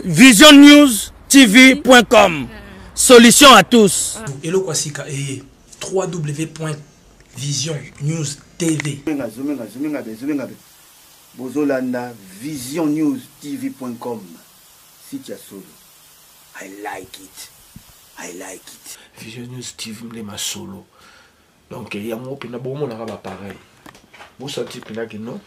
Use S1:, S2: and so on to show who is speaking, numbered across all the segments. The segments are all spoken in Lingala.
S1: Vision News TV.com. Solution à tous.
S2: Hello Kwasika et www.visionnewstv.
S3: Bozolanda visionnewstv.com. Site solo. I like it. I like it.
S2: Vision News TV mlema solo. Donc il y a mon pina bon mon araba pareil. Vous sentez pina que non?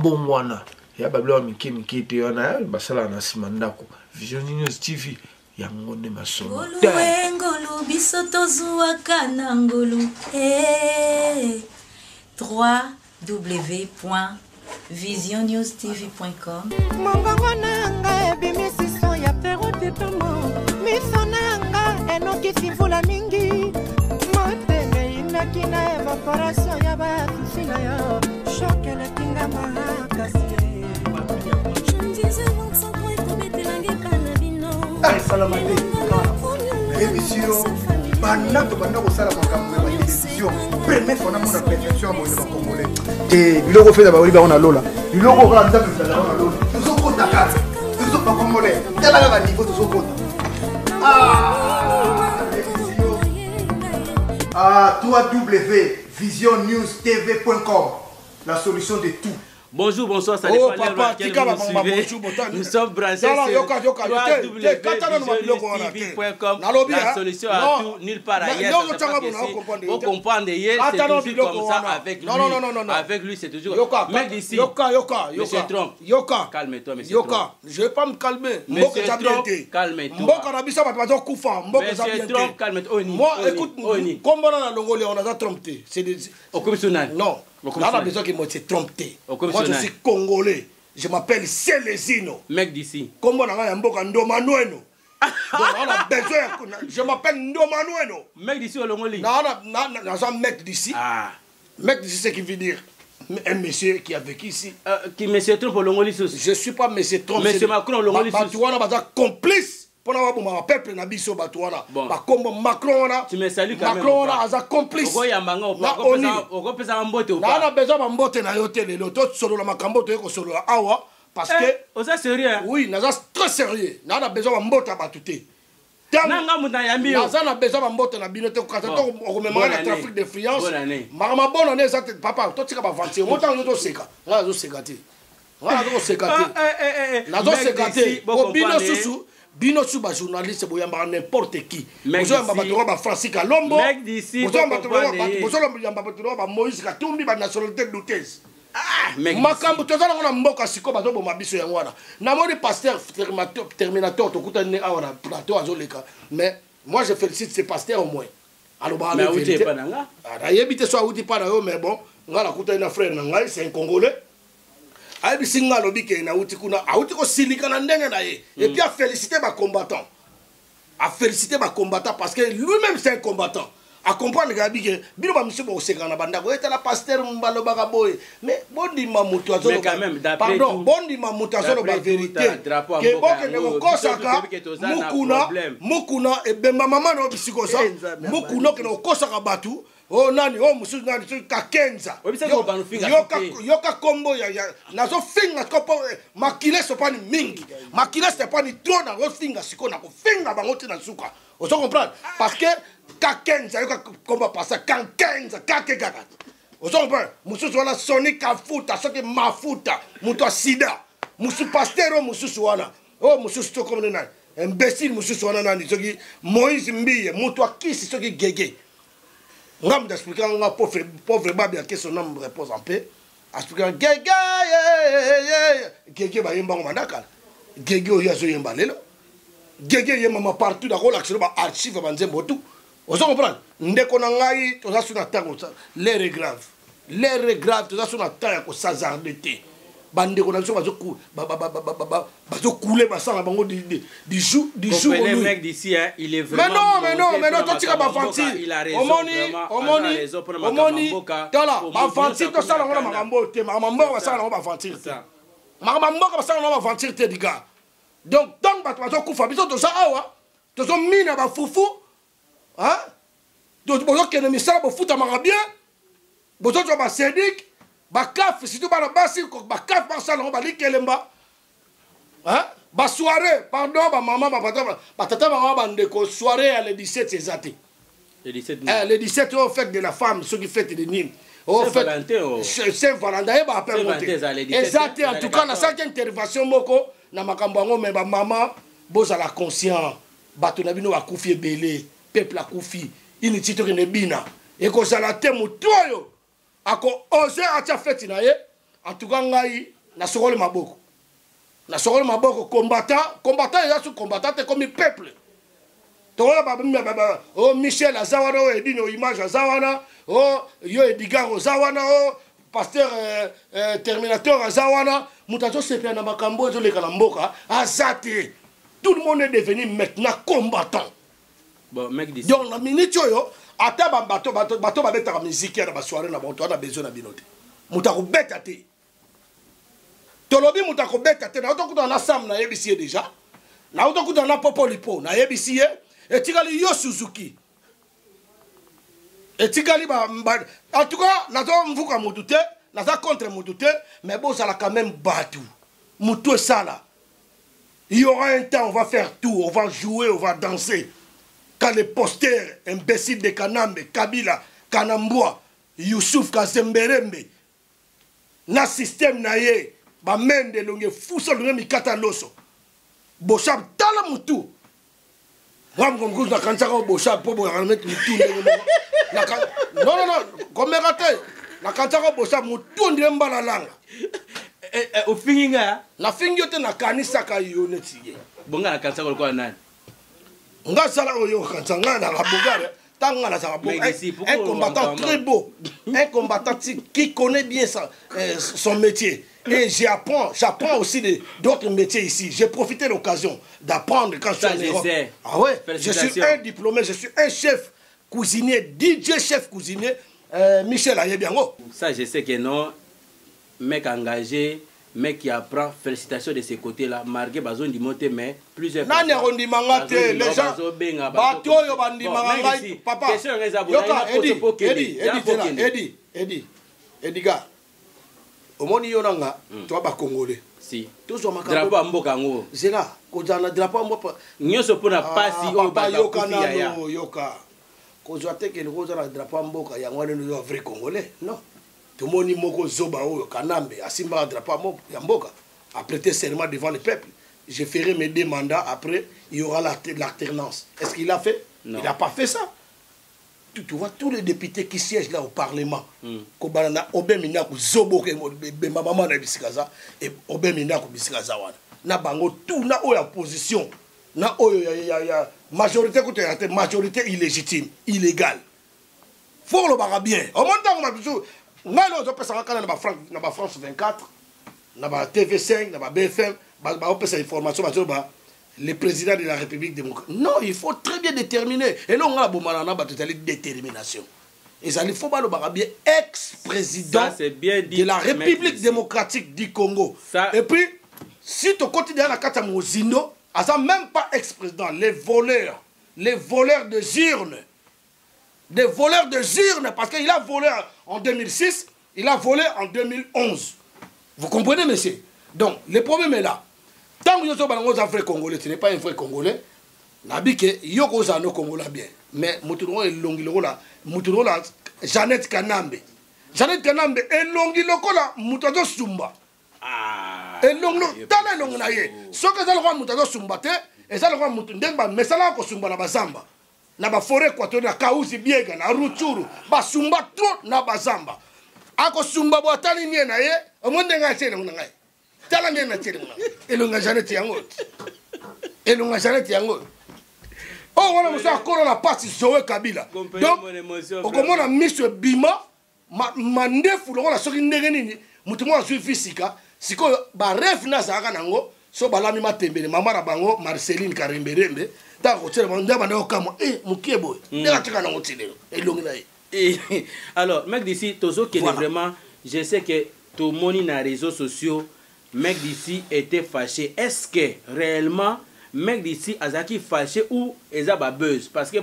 S2: Bon wana. Ya bablo miki te ona basala na simandako. Vision News TV yango ne masolo.
S4: Ngolu bisoto zuwa kana ngolu. 3w.visionnewstv.com.
S5: Mongongo nanga ebimisi so ya perote tomo. Misonanga enoki simfula mingi. Moteme inaki na evaporation ya batusina yo. Shokele kinga mahakasi.
S3: Salam émission banato banako sala makambo ya télévision première fois na mona perfection mo na congolais et biloko fait ba oliba on a lola biloko ka nza pe na lola tuzo kota ka tuzo ba congolais tala ba niveau tuzo kota www.visionnewstv.com la solution de tout.
S1: Bonjour, bonsoir, ça dépend de l'heure nous sommes branchés sur www.visionnewstv.com. La solution à tout, nulle part ailleurs. Vous comprenez, c'est toujours comme ça avec lui. Avec lui, c'est toujours. Mais d'ici, Monsieur Trump, calme-toi, Monsieur Trump.
S3: Je ne vais pas me calmer.
S1: Monsieur Trump, calme-toi. Monsieur Trump, calme-toi.
S3: Moi, écoute, comme on a on a trompé.
S1: Au commissionnaire.
S3: Non. On a besoin que moi, c'est trompé. Moi, je suis congolais. Je m'appelle Célésino.
S1: Mec d'ici.
S3: Comme on a un boka Ndomanueno. On a besoin. Je m'appelle Ndomanueno.
S1: Mec d'ici au Longoli.
S3: Non, un mec d'ici. Mec d'ici, c'est qui veut dire un monsieur qui a vécu ici.
S1: Qui monsieur Trump au Longoli.
S3: Je ne suis pas monsieur Trump.
S1: Monsieur Macron au Longoli.
S3: Tu vois, on a complice. Pour avoir peuple na biso batouana ba kombo Macron na
S1: tu me salues quand même
S3: Macron na aza complice
S1: ogo yambanga ogo pesa mbote ou
S3: pas na besoin ba mbote na yote lelo to solo la makambo to ko solo awa parce que
S1: oza sérieux
S3: oui na très sérieux na besoin ba mbote batuté
S1: nanga muta yambi
S3: na besoin ba mbote na bino te ko kata to ko memanga na trafic d'influence mama bonne année ça papa to tika ba vantir montant yo to seka na zo sekati na zo sekati na zo sekati ko bino susu bino suba journaliste boyamba n'importe qui bozo yamba batoro ba Francis Kalombo bozo yamba batoro ba Moïse Katumbi ba nationalité douteuse makambo tozana ngona mboka siko bazo bo mabiso yango wana na moni pasteur terminateur to kutane awana plateau azoleka mais moi je félicite ces pasteurs au moins alors ba la vérité ah yebite so auti pa na yo mais bon ngala kutane na frère na ngai c'est un congolais. Aïe, singa lobi ke na uti kuna auti ko silika na ndenge na ye et puis à féliciter ma combattant parce que lui-même c'est un combattant à comprendre gabi ke bino ba monsieur bo seka na banda ko eta la pasteur mbalo baka boy mais bondi ma mutu azolo pardon bondi ma mutu azolo ba vérité ke boke ne ko kosaka mukuna e bemba mama no bisiko sa mukuna ke no kosaka batu. Oh nani oh musu nani tu kakenza yoka kombo ya nazo finga kopo makile so pani mingi makile se pani trop na go finga siko na ko finga bango te na suka on se comprend parce que kakenza yoka kombo passa kakenza kakekaka on se comprend musu wala sonic afuta soki mafuta mutu sida musu pastero musu wana oh musu to comme nani imbécile musu wana nani soki Moïse Mbiye mutu akisi soki gege. On va m'expliquer un pauvre babi à qui son nom repose en paix. Expliquer Gégé ba yemba mandaka. Gégé o yazo yemba lelo. Gégé yemba ma partout da rola ba archive ba nzembo tout. On se comprend. Ndeko na ngai to za suna tango l'air est grave. L'air est grave to za suna tango ko sazardeté. Bande ko na so bazo couler basanga bango du jour
S1: les mecs d'ici hein, il est vraiment
S3: mais non toi tu vas fantir omoni tala ba fantir to sala ngona makambo te makambo ba sala ngona ba fantir te makambo ba sala ngona ba fantir te diga donc bazo kufa biso to sa awa to so mina ba fufu hein to bozo kene misala bo futa makabien bozo to ba sedik bakaf surtout bana basi ko bakaf ba sala ngona ba likelemba hein ba soirée pardon ba maman ba papa ba tata maman ba ndeko soirée le 17 ezati
S1: le 17
S3: le 17 au fête de la femme ceux qui fêtent de Nîmes au fait Saint-Valentin ba appelle monter exact en tout cas la cinquième intervention moko na makambo ngo mais ba maman bozala conscient bato na bino bakufi ebele peuple akufi initi to ne bina et ko sala te mutu oyo ako ose acha fête na ye en tout cas ngai na sokole maboko combattant ya su combattant te comme peuple to ba oh Michel azawana o edino image azawana oh yo Edgar azawana oh pasteur terminateur azawana mutazo sepia na makambo zo leka na mboka azate. Tout le monde est devenu maintenant combattant.
S1: Bon, mec dit.
S3: Donc la minute yo ata ba bato ba beta musique ya ba soirée na bato na besoin na binote. Mutako beta te. Tolobi mutako beta te na otokuta na sam na yebisi déjà. Na otokuta na popolipo na yebisi etikali yo Suzuki. Etikali ba en tout cas na zo mvuka mutute, na za contre mutute, mais bon ça la quand même battu. Mutu sala. Il y aura un temps, on va faire tout, on va jouer, on va danser. Quand les posters imbéciles de Kanambe, Kabila, Kanambwa, Youssouf Kazemberembe, na système na ye, ba mende longe fuso longe mikata loso. Boshab tala mutu. Ram kongouz na kansaka boshab po bo remettre mutu. Non, comme raté. Na kansaka boshab mutu ndire mbala langa.
S1: Au finga
S3: la fingote na kanisa ka yoneti ye
S1: bonga na kanisa ko nani
S3: nga sala oyo kansanga na bogare tanga na sa boga un combattant très beau un combattant qui connaît bien son métier et j'apprends aussi d'autres métiers ici. J'ai profité de l'occasion d'apprendre quand je suis en Europe. Ah ouais, je suis un diplômé, je suis un chef cuisinier, DJ chef cuisinier Michel Ayebiango.
S1: Ça je sais que non. Mec engagé, mec qui apprend, félicitations de ce côté-là. Marqué Bazon di monter, mais plusieurs
S3: personnes. Les gens, Bato Bandi Mangate, papa. Eddie, gars, au monde yonanga, toi ba Congolais.
S1: Si.
S3: Tous sont
S1: drapeau à Mbokango.
S3: C'est là, quand on a drapeau à Mbokango.
S1: Nyoso pona pasi
S3: au ba yoka. Quand on a que le drapeau à Mbokango, il y a un vrai Congolais, non? Tout le monde moko zoba oyo Kanambe asimba drapeau ya mboka a prêté serment devant le peuple. Je ferai mes 2 mandats, après il y aura l'alternance. Est-ce qu'il a fait? Non. Il n'a pas fait ça. Tu vois tous les députés qui siègent là au Parlement. Kobanana obemina ku zobo ke maman na bisikaza et obemina ku bisikaza wana. Na bango tout na oyo opposition. Na oyo ya majorité côté majorité illégitime, illégale. Faut le baga bien. Au monde on m'a toujours non, je peux savoir quand on a France 24, on a TV5, on a BFM, on peut information le président de la République démocratique. Non, il faut très bien déterminer. Et là, on a une détermination. Et ça, il faut bien ex-président de la République démocratique du Congo. Ça... Et puis, si tu continues à la carte Mozindo, ça même pas ex-président, les voleurs de urnes. Des voleurs de urnes, parce qu'il a volé en 2006, il a volé en 2011. Vous comprenez, monsieur? Donc, le problème est là. Tant que vous êtes un vrai Congolais, tu n'es pas un vrai Congolais, n'habite que vous êtes un Congolais bien. Mais Moutouro est longuilo là, Moutouro là, Jeannette Kanambe. Jeannette Kanambe est longuilo là, Moutazo Sumba. Ah. Et longuilo, tant est longuilo. Ce que ça le roi Moutazo Sumba, et ça le roi Moutundemba, mais ça là, Sumba na Bazamba. Na ba forêt équatoriale na Kauzi Biega na Rutshuru ba sumba trop na bazamba ako sumba bo tali nie na ye omonde nga tshele ngai tala nie na tshele ngai elonga Jeannette yango oh wana muso akolo na pasi Zoé Kabila donc okomona miso bima mandefu longola soki ndenge nini mutu mo azwi fisika sikoyo ba rêve na zaka nango so balami matembele mama na bango Marceline Karemberembe.
S1: Alors, mec d'ici, Tozo qui est vraiment, je sais que tout le monde dans les réseaux sociaux, mec d'ici était fâché. Est-ce que réellement, mec d'ici Azaki fâché ou Eza buzz? Parce que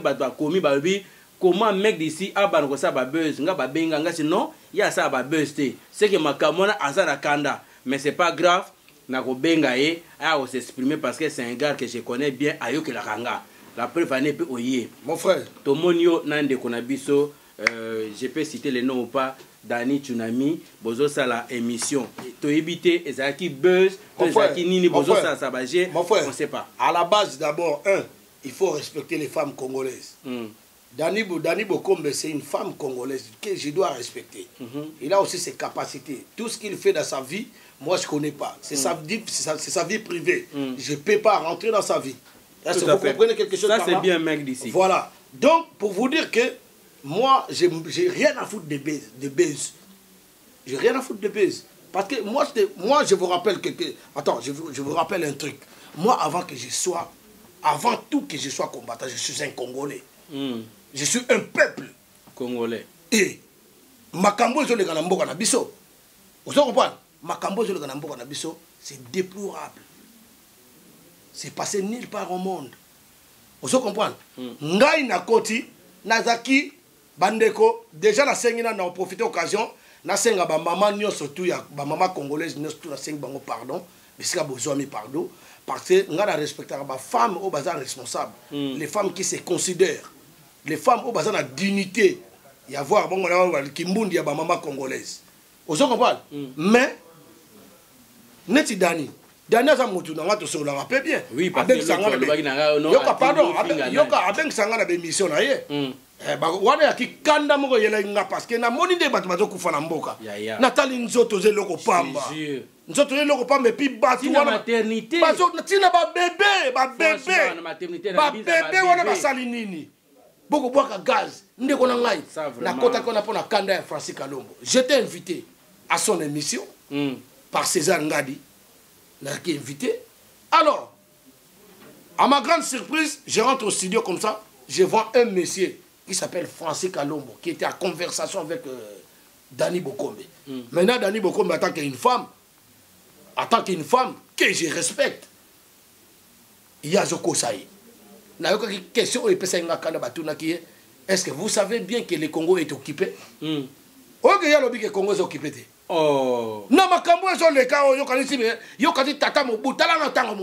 S1: comment mec d'ici a ça buzz? Non, il y a ça buzz. C'est que ma camona Azara Kanda, mais c'est pas grave. Nako bengaye a s'exprimer parce que c'est un gars que je connais bien ayo que la kanga. La preuve année peut oyer.
S3: Mon frère.
S1: Tomonio nande konabiso je peux citer les noms ou pas. Dani Tsunami, bozo sala émission. To éviter ezaki buzz, to ezaki nini bozo sala sabaje, on sait pas.
S3: À la base d'abord il faut respecter les femmes congolaises. Dani Bokombe c'est une femme congolaise que je dois respecter. Il a aussi ses capacités. Tout ce qu'il fait dans sa vie, moi je connais pas. C'est sa vie privée. Je peux pas rentrer dans sa vie. Est-ce que vous comprenez quelque chose?
S1: Ça c'est bien mec d'ici.
S3: Voilà. Donc pour vous dire que moi, j'ai rien à foutre de baises. J'ai rien à foutre de baises. Parce que moi, je vous rappelle Attends, je vous rappelle un truc. Moi, avant tout que je sois combattant, je suis un Congolais. Je suis un peuple
S1: congolais.
S3: Et Makambo Zole Ganamboka Nabiso. Vous comprenez? Makambo Zole Ganamboka Nabiso, c'est déplorable. C'est passé nulle part au monde. Vous comprenez? Ngai Nakoti, Nazaki, Bandeko, déjà la sengina na profité occasion, na senga ba maman nyo surtout ya ba maman congolaise nyo surtout na senga bango pardon, mais c'est besoin mi pardon parce que ngara respecter ba femme au bazar responsable, les femmes qui se considèrent, les femmes au bazar na dignité, y avoir bon na kimbundi ya ba maman congolaise. Vous comprenez? Mais neti Dani Dani mutu na ngato so la rappelle bien.
S1: Oui, parce que
S3: yoka pardon, yoka avec sangana be mission na ye. Wana ya kikanda moko yelenga parce que na moni nde bato bazo kufa na mboka. Natali nzoto zeloko pamba. Nzoto zeloko pamba et puis batu wana
S1: maternité.
S3: Bazo tina ba bébé wana basali nini. Boko boka gaz ndeko na ngai. Na kota kona pona kanda ya Francis Kalombo. J'étais invité à son émission par César Ngadi. N'a qui invité. Alors, à ma grande surprise, je rentre au studio comme ça, je vois un monsieur qui s'appelle Francis Kalombo, qui était en conversation avec Dani Bokombe. Maintenant, Dani Bokombe, en tant qu'une femme que je respecte, il y a Zoko Saï. Une question, est-ce que vous savez bien que le Congo est occupé? Ok, il y a le Congo est occupé.
S1: Oh.
S3: Non, makambo ezo leka oyo kanisi be yo kati tata Mobutu tala na tango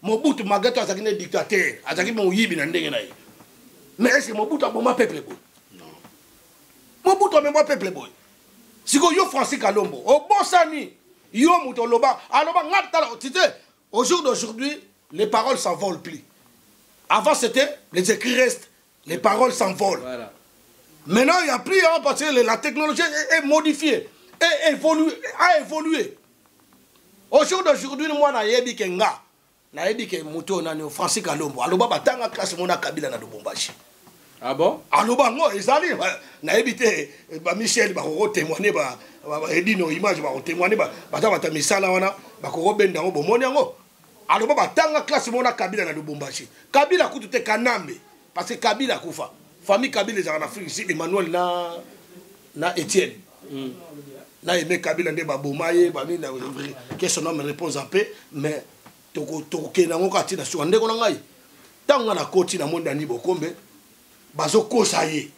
S3: Mobutu magato azaki ne dictateur azaki mo yibi na ndenge na ye. Mais est-ce que Mobutu aboma peuple boy? Non. Mobutu aboma peuple boy. Siko yo Francis Kalombo o bosani yo muto loba aloba ngata tu sais au jour d'aujourd'hui les paroles s'envolent plus. Avant c'était les écrits restent, les paroles s'envolent. Voilà. Maintenant il y a plus parce que la technologie est modifiée. A évolué. Au jour d'aujourd'hui, moi, je suis Francis Kalombo. Alors, je classe mon Kabila na Lubumbashi.
S1: Ah bon?
S3: Alors, je suis Michel, je témoigner, Edino image, je témoigner, je misala wana, je benda ngo bomoni ngo. Alors, je classe mon Kabila na Lubumbashi. Kabila kutute Kanambe parce que Kabila kufa. Famille Kabila les en Afrique ici, Emmanuel na Étienne. Là, il met Kabila de Baboumaye, que son homme repose en paix, mais toko kenango katina sur ndeko nangai. Tanga na koti na monde Dani Bokombe, bazo kosaye.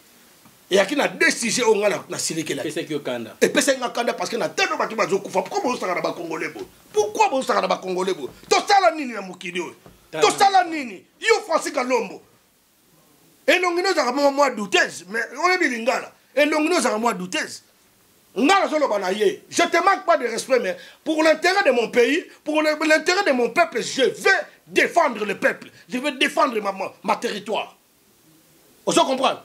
S3: Et akina décider on na silike la.
S1: Pese ki okanda.
S3: Et pese ngakanda parce que na tendo batu bazo kufa. Pourquoi bozo sanga na ba congolais bo? Pourquoi bozo sanga na ba congolais bo? To sala nini na mukidi o? To sala nini? Yo Francis Kalombo. Et longino za moi douteuse, mais on est bilingala. Et longino za moi douteuse. Je ne te manque pas de respect, mais pour l'intérêt de mon pays, pour l'intérêt de mon peuple, je vais défendre le peuple. Je vais défendre ma territoire. Vous comprenez?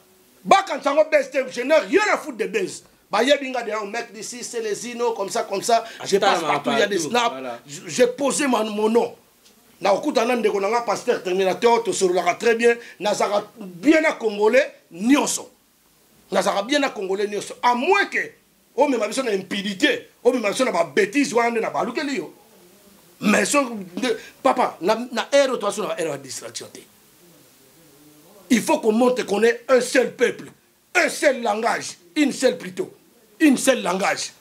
S3: Je n'ai rien à foutre de base. Il y a des mecs d'ici, c'est les Zino, comme ça. Je passe partout, il y a des snaps. J'ai posé mon nom. Na okutana ndeko nanga pasteur terminateur to solola très bien nazara bien à congolais nyonso. Nazara bien à congolais nyonso. À moins que oh mais ma besoin d'impudité, oh mais ma besoin de bêtise ou na balukeli yo. Mais papa na erreur toi sur na erreur distraction. Il faut qu'on montre qu'on est un seul peuple, un seul langage, une seule langage.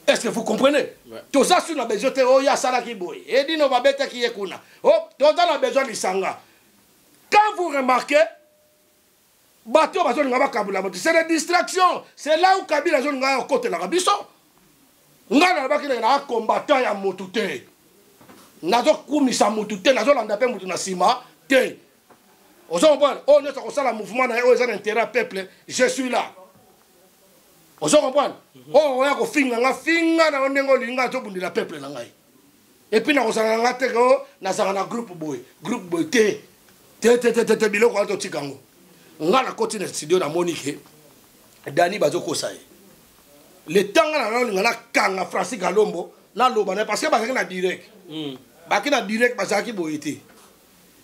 S3: Est-ce que vous comprenez? Tout ça sur la besoin de oh ya sala ki boy. Et dit no babeta ki ekuna. Oh, tout ça la besoin de sanga. Quand vous remarquez bateau bazo ngaba kabula, c'est la distraction. C'est là où Kabila zo ngaba côté la biso. nga na baki na combattant ya mutu te nazo kumisa mutu te nazo landa pe mutu na sima te ozo comprendre on est sur la mouvement na o ezana intérêt peuple je suis là ozo comprendre o ya ko finga na ndengo linga to bundila peuple na ngai et puis na ko sala nga te ko na sala na groupe boy te biloko ato tikango nga na koti na studio na Monique Dani bazo ko sai le temps na na kanga Francis Galombo na loba na parce que ba na direct ba na direct ba zaki boyete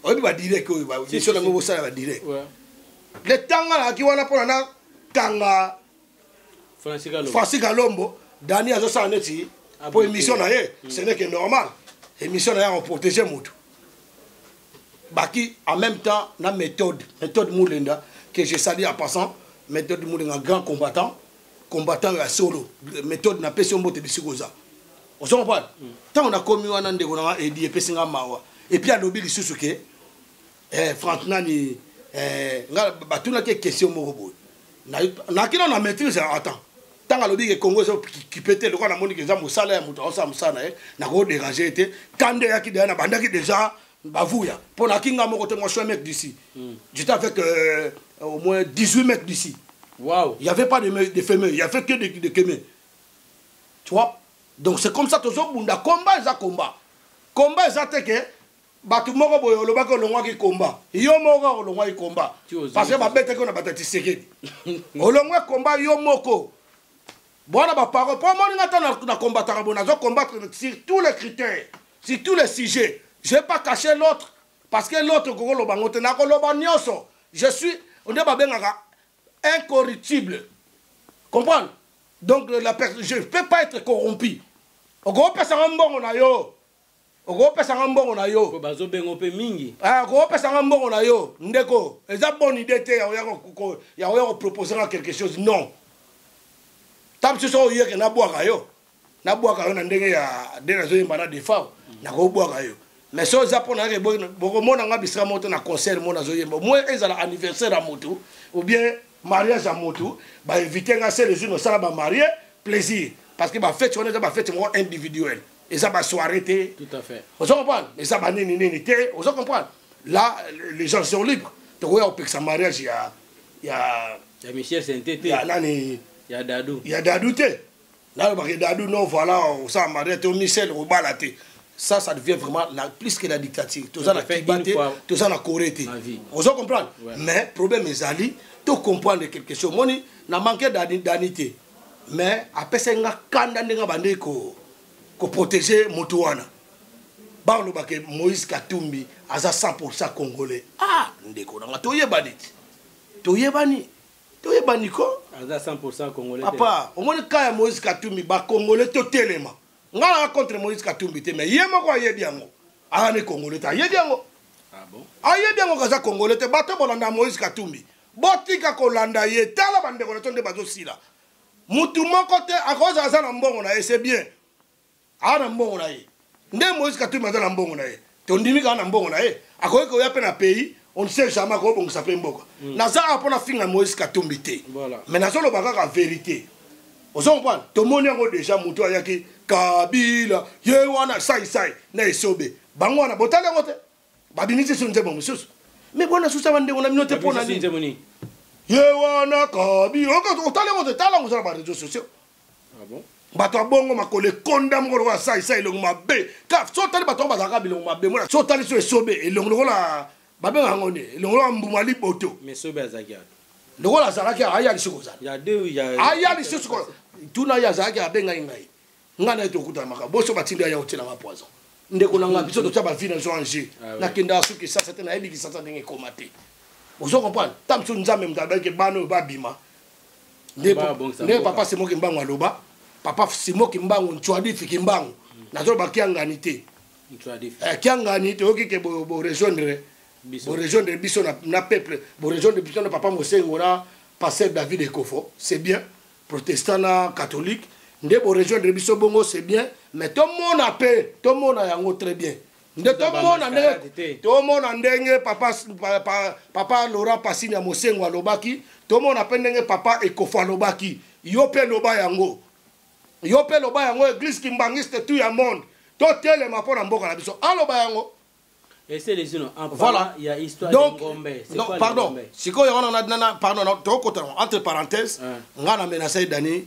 S3: obi ba direct ko ba je na ngo sala ba direct le temps na ki wana pona na kanga Francis Galombo Dani azo sa neti pour émission na ye ce n'est que normal émission na ya on protéger mutu baki en même temps na méthode Moulenda que je salue en passant méthode Moulenda grand combattant à solo méthode na pesi mbote bisikoza on s'en parle tant on a commis wana ndeko na edi epesinga mawa et puis alobi lisusu ke Franck nani nga batuna ke question moko boy na kino na maîtrise attends tant alobi ke Congo qui pété le ko na moni ke za musala ya muto osa musana na ko déranger te kande ya ki na bandaki déjà bavouya pour la kinga moko te moi je suis un mec d'ici j'étais avec au moins 18 mecs d'ici.
S1: Wow.
S3: Il n'y avait pas de femelles, il n'y avait que de kémés. Tu vois? Donc c'est comme ça que Zobunda combat, ils ont combat. Combat, ils ont été que Batu Moko Boyo, le bac au long qui combat. Yo Moko au long qui combat. Parce que ma bête qu'on a battu Tshisekedi. Au long combat, Yo Moko. Bon, on a pas parole. Pour moi, on a combattu Tarabona. On a combattre sur tous les critères, sur tous les sujets. Je ne vais pas cacher l'autre. Parce que l'autre, je suis, on est pas incorruptible. Comprendre? Donc, je ne peux pas être corrompu. On peut pas s'en bon, on a yo. On peut s'en bon, on a yo.
S1: On peut mingi.
S3: Ah, on peut s'en bon, on a yo. Ndeko, c'est une bonne idée. Il y a proposer quelque chose. Non. Tam tu so hier que na boire yo. Na boire yo na ndenge ya dena zo yimba des femmes. Na ko boire yo. Mais so zapona ke boko mona nga bisra moto na concert mona zo yimba. Moi ezala anniversaire à moto ou bien mariage à moto, bah éviter nga c'est les jours ça ba marier plaisir parce que ba fête on est ba fête individuelle et ça ba soirée té.
S1: Tout à fait.
S3: Vous comprenez? Et ça ba nini té, vous comprenez? Là les gens sont libres. Tu vois au ça mariage il y a
S1: Michel Saint-Tété.
S3: Il y a nani
S1: il y a Dadou.
S3: Il y a Dadou té. Là ba Dadou non voilà ça mariage au Michel au balaté. Ça devient vraiment plus que la dictature. Tout ça, tout ça, la Corée. Vous comprenez? Mais le problème est Ali, tu comprends quelque chose. Moi, n'a manqué d'anité. Mais après ça, il y a un ko protéger Moutouana. Barlo Baké, Moïse Katumbi, à 100% congolais. Ah, ndeko, on a tout yébani. Tout yébani. Tout yébani quoi?
S1: À 100% congolais.
S3: Papa, au moins, quand Moïse Katumbi, bah congolais totalement. Nga contre Moïse Katumbi te mais yemo ko yebi yango ana congolais ta yebi yango
S1: ah bon
S3: ayebi yango kaza congolais te bato bolanda Moïse Katumbi botika ko landa ye tala bande ko tonde bazo sila mutu moko te akoza za na mbongo na ye c'est bien ana mbongo na ye nde Moïse Katumbi za na mbongo na ye tondimi ka na mbongo na ye akoyi ko ya pe na pays on ne sait jamais ko bongo sa pe mboko na za apona finga Moïse Katumbi te mais na solo baka ka vérité ozo comprendre to moni yango déjà mutu ayaki Kabila yewana sai na esobe bango wana botale ngote babinisi sunze bo mususu mais bona susa bande ona minote pona ni yewana Kabila otale ngote tala ngosala ba réseaux sociaux
S1: ah bon
S3: bato bongo makole konda ngolo wa sai longo mabe ka so tali bato ba Kabila longo mabe mona so tali so esobe elongo la babe ngone elongo mbuma liboto
S1: mais sobe azakia
S3: longo la zaraki aya lisikoza
S1: ya deux ya
S3: aya lisikoza tuna ya zaraki abenga ngai ngana eto kuta maka boso batinda ya hotela ma poison ndeko na ngabiso to taba vina zo anje na kenda suki sasa tena ebi ki sasa ndenge komate ozo comprendre tamso nzambe mtaba ke bano babima ne papa c'est moi qui mbango aloba papa c'est moi qui mbango ntwadi fiki mbango na zo bakianga nité
S1: ntwadi
S3: kianga nité oki ke bo rejoindre biso na peuple bo rejoindre biso na papa Mosengo na pasteur David Ekofo c'est bien protestant na catholique nde bo rejoindre biso bongo c'est bien mais tout le monde a paix tout le monde a yango très bien nde tout le monde a ndenge papa Laurent Passini ya Mosengo alobaki tout le monde a ndenge papa Ekofo alobaki yo pe loba yango yo pe loba yango église kimbangiste tout ya monde to telema mpona mboka na biso aloba yango.
S1: Et c'est les unes.
S3: Voilà.
S1: Il y a histoire
S3: donc,
S1: de Ngombe.
S3: Non, pardon. Si on a pardon, entre parenthèses, on a menacé Dani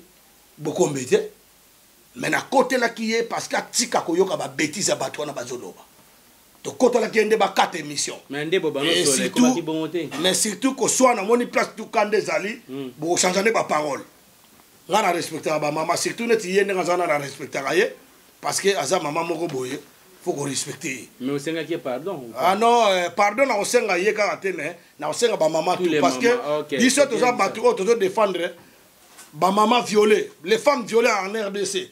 S3: beaucoup embêté. Mais na côté là qui est parce que tika koyoka ba bêtise à batouana bazoloba. Donc côté là qui est débat 4 émissions. Mais surtout que soit na moni place tout quand des ali, bon changer ba parole. Là na respecter ba maman surtout net yende ngazana na respecter aye parce que aza maman moko boye. Faut qu'on respecte.
S1: Mais au Sénégal qui est pardon.
S3: Ah non, pardon na au Sénégal yé karatene, na au Sénégal ba maman tout parce que ils sont toujours battus, toujours défendre ba maman violée, les femmes violées en RDC.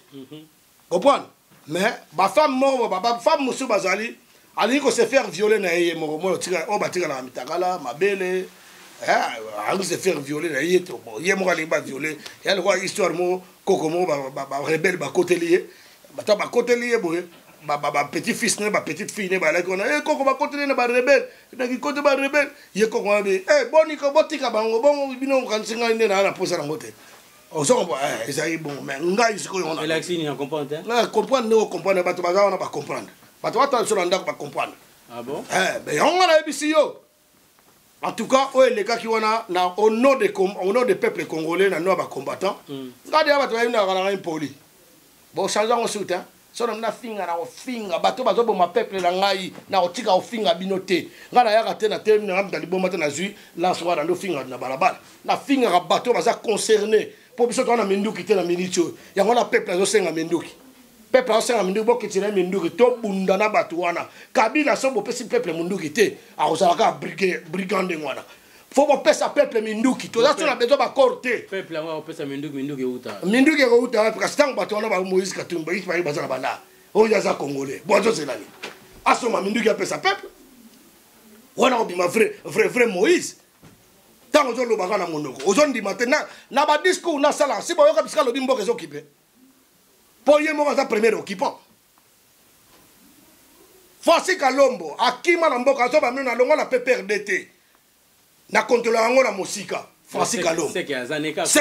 S3: Comprendre? Mais ba femme mort, ba femme musu bazali, ali ko se faire violer na yé mo tika o batika na mitakala, mabele. Ali se faire violer na yé to. Yé mo ali ba violer. Ya le quoi histoire mo kokomo ba rebelle ba côté lié. Ba côté lié boye. Petit fils ne ba petite fille ne ba la kona koko ba côté ne ba rebelle na ki côté ba rebelle ye koko ba boni ko botika bango bongo bino kan singa ne na posa na ngote o so ko ezai bon mais ngai siko yona
S1: Elaxi ni comprendre
S3: na comprendre ne comprendre ba to ba na ba comprendre ba to ata so ndako ba comprendre.
S1: Ah bon?
S3: Ben on a ebisi yo en tout cas o les gars qui wana na au nom des peuples congolais na no ba combattant ngade ba to na kana impoli bon changeant au soutien. Sona na finga na ofinga bato bazobo ma peuple la ngai na otika ofinga binote ngana yaka te na te na ngam liboma te na zui lanswa na finga na balabala na finga ka bato baza concerné po biso to na minduki te na minitio yango na peuple zo senga minduki peuple zo senga minduki bokiti na minduki to bunda na bato wana kabila so bo pesi peuple minduki te a ozalaka brigande ngwana faut bo pesa peuple minduki to za na bezo ba korte
S1: peuple ngwa pesa minduki uta
S3: parce que tant bato wana ba Moïse Katumba yi ba bazana banda o ya za congolais bozo zelani asoma minduki pesa peuple wana obima vrai Moïse tant ozo lobaka na monoko ozo ndima te na ba discours na sala si boyoka bisika lobi mboka zo kipe po ye mo za premier occupant Fasi Kalombo akima na mboka zo ba mena longo na PPRDT na contrôler yango na mosika Fasi Kalombo
S1: c'est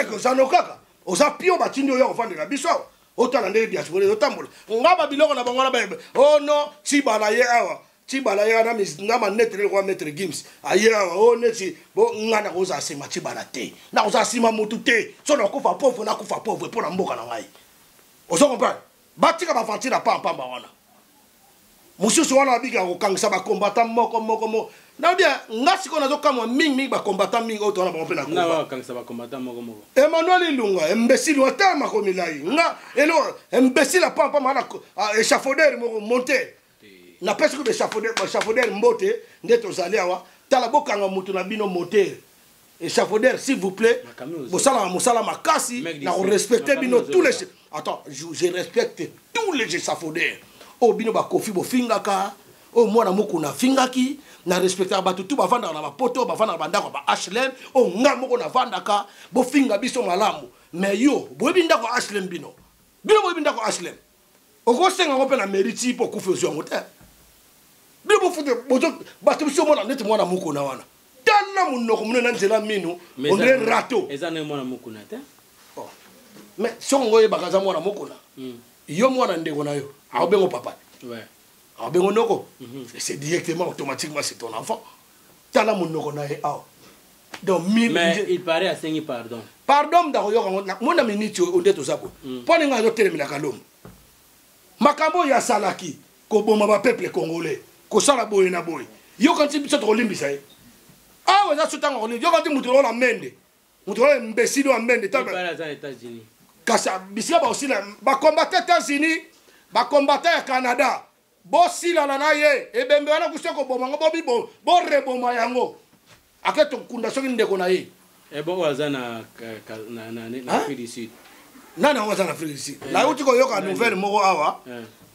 S3: que zanokaka oza pio batindi oyo ofandela biso otala ndenge diaspora otambola ngaba biloko na bango na ba oh non tibala ye awa tibala ye na manetre kwa maître Gims aye awa oh neti bo ngana ko za sima tibala te na ko za sima mutu te so na kufa pauvre na kufa pauvre pour na mboka na ngai ozo comprendre batika ba fatira pamba wana mususu wana bika ko kangisa ba combattant moko na bien ngasi ko nazo kamwa mingi ba combattant mingi auto na ba mpena ko
S1: na kangisa ba combattant moko
S3: Emmanuel Ilunga imbécile watama ko milai nga elo imbécile pamba mana échafaudaire moko monter na pesa ko échafaudaire mbote ndeto zali awa tala bokanga mutu na bino moteur échafaudaire s'il vous plaît musala makasi na respecter bino tous les attends je respecte tous les échafaudaires o bino ba kofi bo fingaka o mwana moko na fingaki na respecter bato tout ba vanda na ba poto ba vanda ba ndako ba HLM o nga moko na vandaka bo finga biso malamu mais yo bo binda ko HLM bino bo binda ko HLM o ko senga ko pe na mérite po kufi ozo ngote bino bo fute bozo bato biso mona net mwana moko na wana tala munoko munena nzela mino on est rato
S1: ezana mwana moko na te
S3: mais songo ye bakaza mwana moko na yo mwana ndeko na yo aobengo papa
S1: ouais
S3: aobengo noko c'est directement automatiquement c'est ton enfant tala munoko na ye aw donc
S1: mais il paraît à sengi
S3: pardon da yo na mona minute o ndeto zako pone nga yo telemela Kalombo makambo ya salaki ko boma ba peuple congolais ko sala boye na boye yo quand tu biso to limbisa ye ah ouais ça tout temps yo quand tu mutu la mende mutu la imbécile wa mende
S1: ta para za États-Unis
S3: kasa bisia ba aussi ba combattre États-Unis ba combattre ya Canada bo sila na ye e bembe wana kusoko boma ngo bibo bo reboma yango aketo kunda soki ndeko na ye
S1: e bo waza na Afrique du Sud
S3: nana waza na Afrique du Sud la uti ko yoka nouvelle moko awa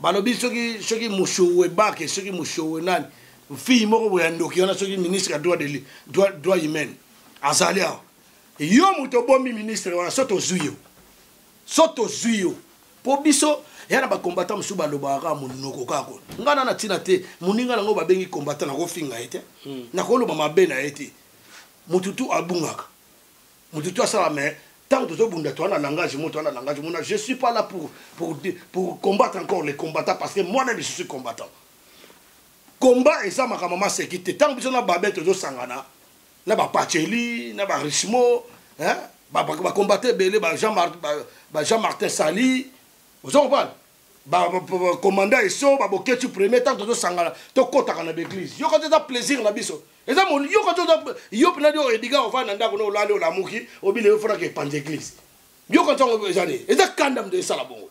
S3: balobi soki mushowe bake soki mushowe nani fille moko boya ndoki ona soki ministre droit humain azali awa yo muto bombi ministre wana soto zuyo po biso yana ba combattant musu ba lobaka munoko kako ngana na tina te muninga nango ba bengi combattant na ko finga ete na ko loba mabe na ete mututu abungaka mututu asala me tant que je ne suis pas là pour combattre encore les combattants parce que moi-même je suis combattant. Combat et ça, ma maman, c'est qui tant que je n'ai pas de sangana, n'a pas Pacheli, n'a pas Richemo, hein, combattre Belé, Jean-Martin Sali, vous comprenez? Commandant et so, tu premier temps de sangana, tu comptes dans l'église. Yo quand tu as plaisir la biso. Et ça, yo quand tu as yo pena dio ediga on va nanda kono lalo la muki, obile il faudra que pan l'église. Yo quand tu as jani, et ça kandam de ça la bon.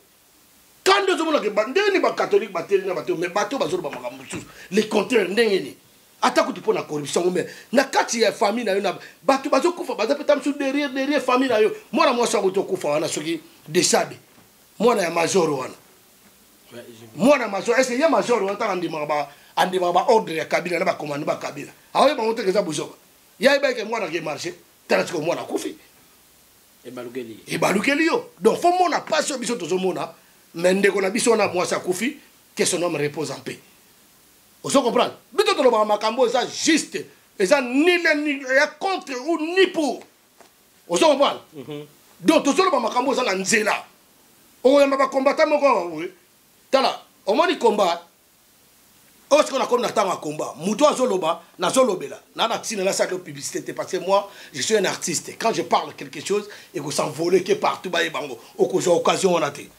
S3: Quand tu as que bande ni ba catholique ba télé na ba mais bateau ba zolo ba makambo tous. Les contraires ndengeni. Attaque tu pour la corruption mais na kati ya famille na yo na bateau ba zo kufa ba za petam sur derrière famille na yo. Moi na moi ça ko kufa wana soki déchade. Moi na ya major wana. Moi na major est-ce y a major on t'a andi ma ordre ya Kabila na ba commande ba Kabila awe ba monte que ça bougeoka ya ba que moi na ke marché tala que moi na kufi e balukeli yo donc faut mon na passion biso to mona mais ndeko na biso na moi ça kufi que son homme repose en paix vous comprenez bito to ba makambo ça juste et ça ni ya contre ou ni pour vous comprenez donc to solo ba makambo ça na nzela o ya ba combattant moko oui tala au moins combat est-ce qu'on a comme un combat muto azoloba na zolobela na na tina la salle de publicité parce que moi je suis un artiste quand je parle quelque chose et que s'envoler que partout ba bango au occasion on a été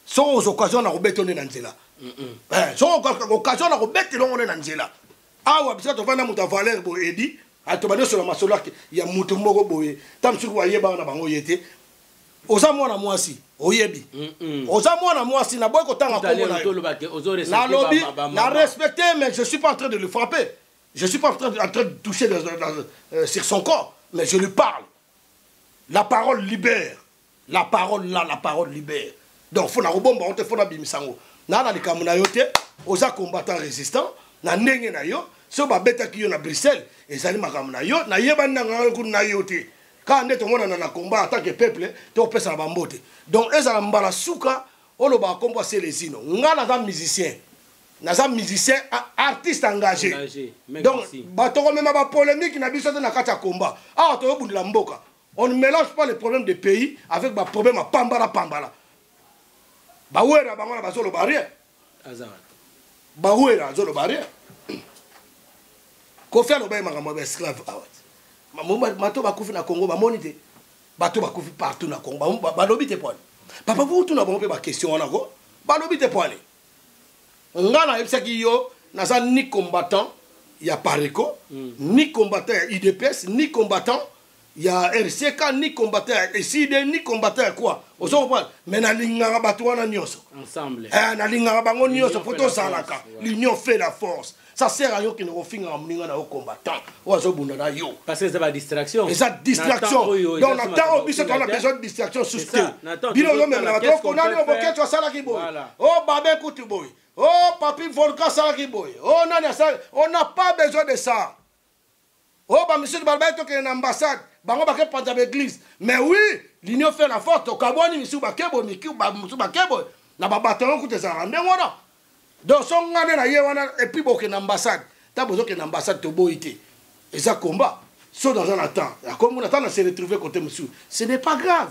S3: sont aux occasions na robetonner na nzela sont occasion na robetonner on na nzela ah wa bisa to vana muta Valère bo edi atobane sur la masola il y a muto moko boye tam sur wa yeba na bango yete oza mwana mwasi oyebi oza mwana mwasi na boy ko tanga kongo na lobby na respecter mais je suis pas en train de le frapper je suis pas en train de toucher sur son corps mais je lui parle la parole libère la parole là la parole libère donc faut na robomba on te faut na bimisango na le kamuna yote oza combattant résistant na ndenge na yo so ba beta ki yo na Bruxelles ezali makamuna yo na yeba ndanga ko na yote quand on est dans combat en tant que peuple, on peut s'en bamboter. Donc, ils ont mbala souka, on va compenser les ino. On a des musiciens, artistes engagés. Donc, on même pas polémique, n'a pas de kata combat. Ah, on bout de la mboka. On ne mélange pas les problèmes des pays avec les problèmes à pambala. Bawera, bangona bazolo barrière. Bawera, bazolo barrière. Kofi Aloba est esclave. Mato bakufi na Congo ba monite bato bakufi partout na Congo ba lobi te poane papa vous tout na bon pe ba question wana ko ba lobi te poane ngana ebsaki yo na sa ni combattant ya Pareco ni combattant ya IDPS ni combattant ya RCK ni combattant ya SID ni combattant ya quoi ozo comprendre mais na linga bato wana nyoso ensemble na linga bango nyoso photo salaka l'union fait la force. Ça sert à rien qui ne refine en minga na combattant. Parce
S1: que c'est pas distraction.
S3: Et ça distraction. Donc on a besoin de distraction sur ce. Bilo même la donc on a le boquet sur ça là qui boy. Oh babé koutou boy. Oh papi volcan ça là qui boy. Oh nana ça on n'a pas besoin de ça. Oh ba monsieur de Balbaito qui est une ambassade. Bango ba ke panta l'église. Mais oui, l'union fait la force. Au Kaboni misu ba kebo miku ba misu ba kebo. Na ba bataillon koute ça rende ngona. Donc, si on a et puis on a une ambassade, tu as besoin d'une ambassade de boïté. Et ça combat. Sauf dans un attend. Comme on attend à se retrouver côté monsieur. Ce n'est pas grave.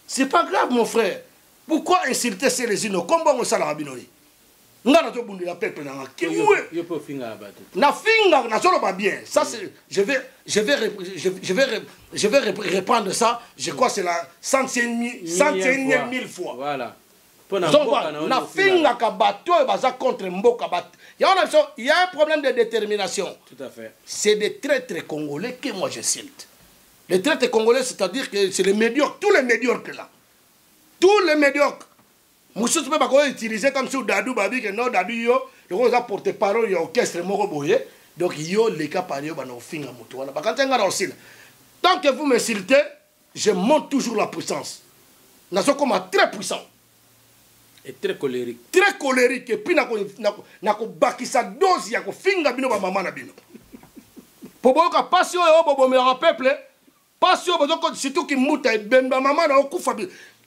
S3: C'est pas grave, mon frère. Pourquoi insulter ces lésions? Comment on s'en a rabinoli? On a tout le peuple. Na finga, na solo pas bien. Ça, je vais reprendre ça. Je crois que c'est la 101e fois.
S1: Voilà.
S3: Na finga ka bato baza contre mboka bat. Il y a un problème de détermination.
S1: Tout à fait.
S3: C'est des traîtres congolais que moi je cite. Les traîtres congolais, c'est-à-dire que c'est les médiocres, tous les médiocres là. Tous les médiocres. Moussou peut pas utiliser comme sur Dadou Babi que non Dadou yo, le a porte-parole yo orchestre moko boye. Donc yo les cas par yo ba no finga mutu wana. Ba quand nga aussi. Tant que vous m'insultez, je monte toujours la puissance. Nous sommes comme très puissants.
S1: Et très colérique.
S3: Très colérique. Et puis, na ko bakisa dose ya ko finga bino ba mama na bino. Pobo ka passion e obo me peuple. Passion bozo surtout ki muta e ben ba mama na okufa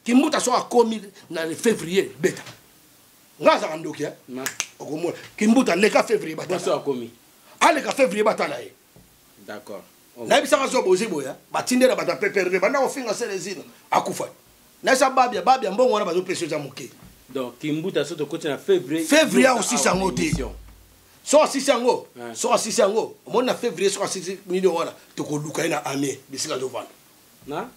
S3: ki muta so akomi na février beta. Ngaza kandoki hein. Okomo ki muta le ka février bata.
S1: So akomi.
S3: Ale ka février bata la e.
S1: D'accord.
S3: na bisaka zo bozi boya batindera bata PPRD banda ofinga selezino akufa na sa babia mbongo wana bazo pesa za moke
S1: donc Kimbuta soto côté na
S3: février aussi sangote so asisango on na février so 6 millions wana to ko luka ina amie bisika zo vanda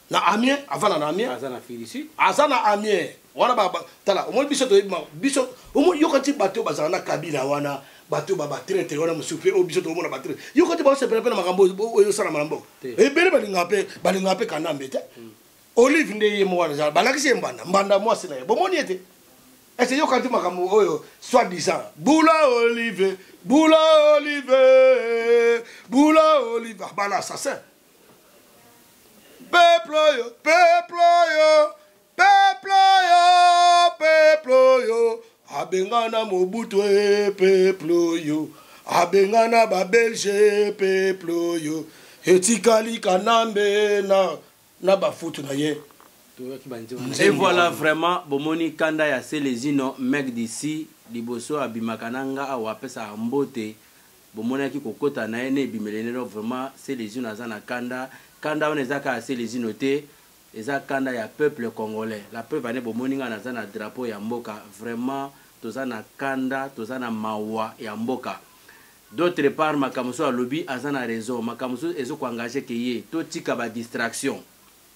S3: na amie avant na amie
S1: azana félicite
S3: azana amie wana ba tala on biso to biso on yokati bato bazana na kabila wana bato ba traité wana musupe o biso to mona ba traité yokati ba se prépare makambo oyo sala malambo e bele balinga pe kanambe te Olive nde ye mwana za balakisi mbanda mwasi na ye bomoni ete ese yokati makambo oyo soit disant Bula Olive bala assassin peuple yo abengana Mobutu peuple yo abengana ba Belge peuple yo etikali kanambe na ba futu na ye.
S1: Et voilà vraiment bomoni kanda ya selezino mec d'ici liboso abimakananga awapesa mbote bomoni ki kokota na ene bimelenero vraiment selezino azana kanda on ezaka selezino te eza kanda ya peuple congolais la peuple ane bomoni nga nazana drapeau ya mboka vraiment tozana kanda tozana mawa ya mboka. D'autre part makamuso alobi azana raison makamuso ezo ko engager ke ye to tika ba distraction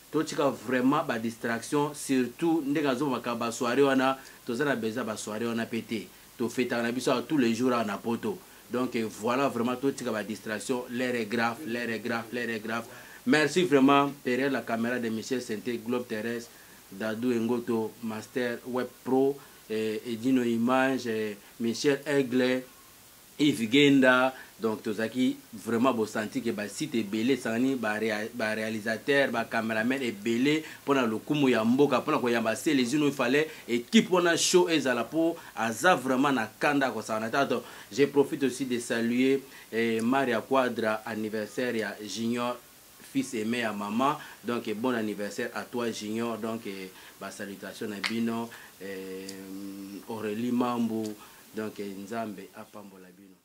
S1: to tika vraiment ba distraction surtout ndenge azo makaba soirée wana tozana beza ba soirée wana pété to fêta na biso tous les jours na poto donc voilà vraiment to tika ba distraction l'air est grave. Merci vraiment derrière la caméra de Michel Senté Globe Terrestre Dadou Ngoto Master Web Pro Edino Image Michel Aigle Yves Genda donc tozaki vraiment beau senti que ba site belé sani ba réalisateur ba cameraman et belé pona le kumu ya mboka pona ko yamba se les il fallait équipe on a show ezala po aza vraiment na kanda ko ça donc je profite aussi de saluer Maria Quadra anniversaire ya Junior fils aimé à maman donc bon anniversaire à toi Junior donc ba salutations à bino Aurélie Mambu donc Nzambe apambola bino.